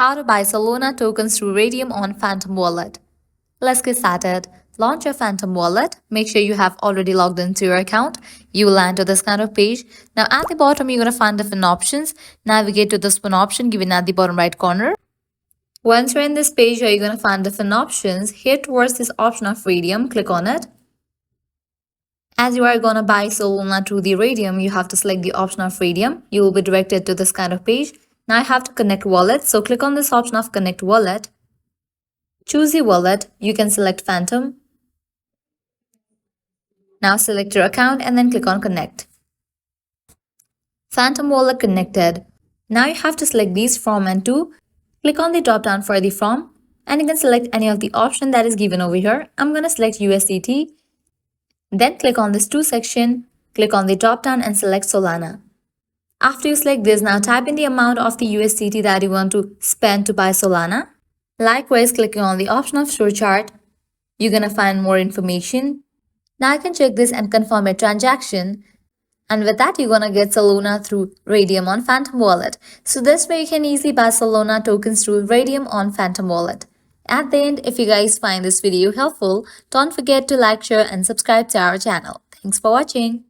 How to buy Solana tokens through Raydium on Phantom Wallet. Let's get started. Launch your Phantom Wallet. Make sure you have already logged into your account. You will land to this kind of page. Now at the bottom, you're going to find different options. Navigate to this one option given at the bottom right corner. Once you're in this page, you're going to find different options. Here towards this option of Raydium, click on it. As you are going to buy Solana through the Raydium, you have to select the option of Raydium. You will be directed to this kind of page. Now I have to connect wallet, so click on this option of connect wallet. Choose the wallet. You can select Phantom. Now select your account and then click on connect. Phantom wallet connected. Now you have to select these from and to. Click on the drop down for the from and you can select any of the option that is given over here. I'm going to select USDT. Then click on this to section. Click on the drop down and select Solana. After you select this, now type in the amount of the USDT that you want to spend to buy Solana. Likewise, clicking on the option of show chart, you're going to find more information. Now you can check this and confirm a transaction. And with that, you're going to get Solana through Raydium on Phantom Wallet. So this way you can easily buy Solana tokens through Raydium on Phantom Wallet. At the end, if you guys find this video helpful, don't forget to like, share and subscribe to our channel. Thanks for watching.